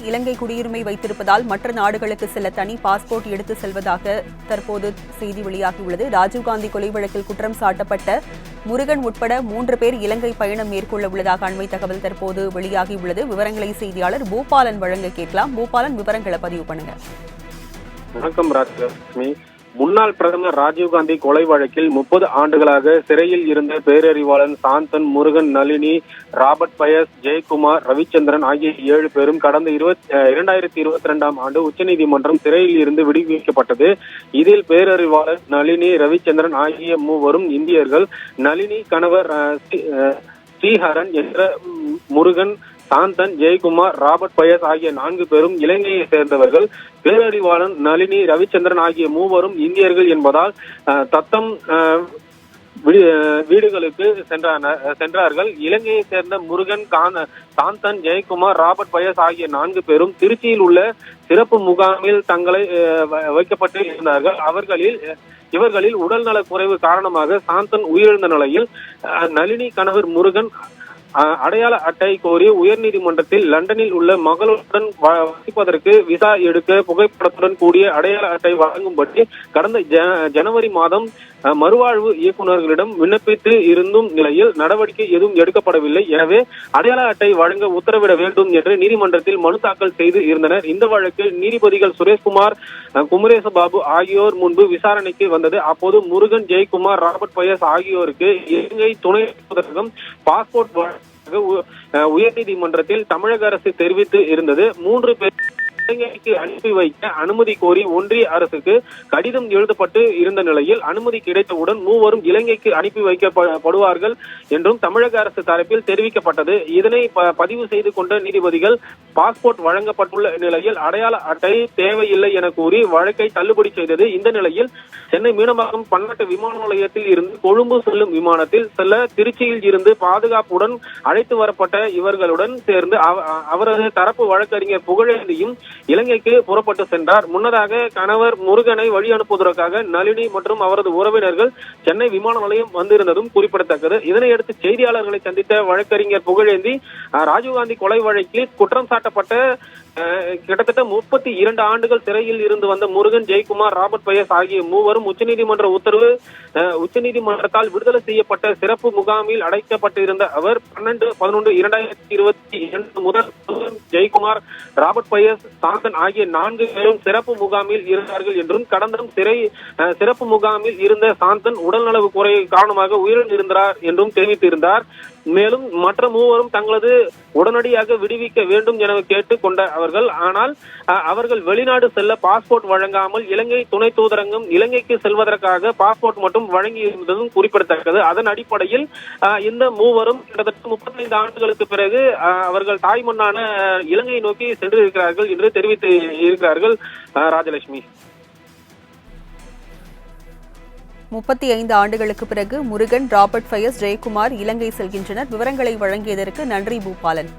இலங்கை குடியுரிமை வைத்திருப்பதால் மற்ற நாடுகளுக்கு செல்ல தனி பாஸ்போர்ட் எடுத்து செல்வதாக தற்போது செய்தி வெளியாகியுள்ளது. ராஜீவ்காந்தி கொலை வழக்கில் குற்றம் சாட்டப்பட்ட முருகன் உட்பட 3 பேர் இலங்கை பயணம் மேற்கொள்ள உள்ளதாக அண்மை தகவல் தற்போது வெளியாகியுள்ளது. விவரங்களை செய்தியாளர் பூபாலன் வழங்க கேட்கலாம். பூபாலன், விவரங்களை பதிவு பண்ணுங்க. வணக்கம் ராஜலட்சுமி. முன்னாள் பிரதமர் ராஜீவ்காந்தி கொலை வழக்கில் 30 ஆண்டுகளாக சிறையில் இருந்த பேரறிவாளன் சாந்தன், முருகன், நளினி, ராபர்ட் பயஸ், ஜெயக்குமார், ரவிச்சந்திரன் ஆகிய 7 பேரும் கடந்த 2022ஆம் ஆண்டு உச்சநீதிமன்றம் சிறையில் இருந்து விடுவிக்கப்பட்டது. இதில் பேரறிவாளன், நளினி, ரவிச்சந்திரன் ஆகிய 3 இந்தியர்கள். நளினி கணவர் ஸ்ரீஹரன் என்ற முருகன், சாந்தன், ஜெயக்குமார், ராபர்ட் பயஸ் ஆகிய 4 பேரும் இலங்கையை சேர்ந்தவர்கள். பேரறிவாளன், நளினி, ரவிச்சந்திரன் ஆகிய 3 இந்தியர்கள் என்பதால் தத்தம் வீடுகளுக்கு சென்றார்கள். இலங்கையை சேர்ந்த முருகன், சாந்தன், ஜெயக்குமார், ராபர்ட் பயஸ் ஆகிய 4 பேரும் திருச்சியில் உள்ள சிறப்பு முகாமில் தங்களை வைக்கப்பட்டு இருந்தார்கள். இவர்களில் உடல்நலக் குறைவு காரணமாக சாந்தன் உயிரிழந்த நிலையில் நளினி கணவர் முருகன் அடையாள அட்டை கோரி உயர்நீதிமன்றத்தில் லண்டனில் உள்ள மகளுடன் வசிப்பதற்கு விசா எடுக்க புகைப்படத்துடன் கூடிய அடையாள அட்டை வழங்கும்படி கடந்த ஜனவரி மாதம் மறுவாழ்வு இயக்குநர்களிடம் விண்ணப்பித்து இருந்தும் நிலையில் நடவடிக்கை எதுவும் எடுக்கப்படவில்லை. எனவே அடையாள அட்டை வழங்க உத்தரவிட வேண்டும் என்று நீதிமன்றத்தில் மனு தாக்கல் செய்து இருந்தனர். இந்த வழக்கு நீதிபதிகள் சுரேஷ்குமார், குமரேசபாபு ஆகியோர் முன்பு விசாரணைக்கு வந்தது. அப்போது முருகன், ஜெயக்குமார், ராபர்ட் பயஸ் ஆகியோருக்கு இலங்கை துணை தூதரகம் பாஸ்போர்ட் உயர்நீதிமன்றத்தில் தமிழக அரசு தெரிவித்து இருந்தது. 3 பேர் இலங்கைக்கு அனுப்பி வைக்க அனுமதி கோரி ஒன்றிய அரசுக்கு கடிதம் எழுதப்பட்டு இருந்த நிலையில் அனுமதி கிடைத்தவுடன் 3 இலங்கைக்கு அனுப்பி வைக்கப்படுவார்கள் என்றும் தமிழக அரசு தரப்பில் தெரிவிக்கப்பட்டது. இதனை பதிவு செய்து கொண்ட நீதிபதிகள் பாஸ்போர்ட் வழங்கப்பட்டுள்ள நிலையில் அடையாள அட்டை தேவையில்லை என கூறி வழக்கை தள்ளுபடி செய்தது. இந்த நிலையில் சென்னை மீனம்பாக்கம் பன்னாட்டு விமான நிலையத்தில் இருந்து கொழும்பு செல்லும் விமானத்தில் செல்ல திருச்சியில் இருந்து பாதுகாப்புடன் அழைத்து வரப்பட்ட இவர்களுடன் சேர்ந்து அவரது தரப்பு வழக்கறிஞர் புகழேந்தியும் இலங்கைக்கு புறப்பட்டு சென்றார். முன்னதாக கணவர் முருகனை வழி அனுப்புவதற்காக நளினி மற்றும் அவரது உறவினர்கள் சென்னை விமான நிலையம் வந்திருந்ததும் குறிப்பிடத்தக்கது. இதனையடுத்து செய்தியாளர்களை சந்தித்த வழக்கறிஞர் புகழேந்தி ராஜீவ்காந்தி கொலை வழக்கில் குற்றம் சாட்டப்பட்ட கிட்டத்தட்ட 32 ஆண்டுகள் சிறையில் இருந்து வந்த முருகன், ஜெயக்குமார், ராபர்ட் பயஸ் ஆகிய 3 உச்சநீதிமன்றத்தால் விடுதலை செய்யப்பட்ட சிறப்பு முகாமில் அடைக்கப்பட்டிருந்த அவர் 12/11/2022 முதல் ஜெயக்குமார், ராபர்ட் பயஸ், சாந்தன் ஆகிய 4 பேரும் சிறப்பு முகாமில் இருந்தார்கள் என்றும் கடந்த சிறப்பு முகாமில் இருந்த சாந்தன் உடல்நலவு குறை காரணமாக உயிரிழந்திருந்தார் என்றும் தெரிவித்திருந்தார். மேலும் மற்ற 3 தங்களது உடனடியாக விடுவிக்க வேண்டும் என கேட்டுக் கொண்ட ஆனால் அவர்கள் வெளிநாடு செல்ல பாஸ்போர்ட் வழங்காமல் இலங்கை துணை தூதரகம் இலங்கைக்கு செல்வதற்காக பாஸ்போர்ட் மட்டும் வழங்கி இருந்ததும் குறிப்பிடத்தக்கது. அதன் அடிப்படையில் இந்த 3 கிட்டத்தட்ட 35 ஆண்டுகளுக்கு பிறகு அவர்கள் தாய்மண்ணான இலங்கையை நோக்கி சென்று இருக்கிறார்கள் என்று தெரிவித்து இருக்கிறார்கள். ராஜலட்சுமி, 35 ஆண்டுகளுக்கு பிறகு முருகன், ராபர்ட் பயஸ், ஜெயக்குமார் இலங்கை செல்கின்றனர். விவரங்களை வழங்கியதற்கு நன்றி பூபாலன்.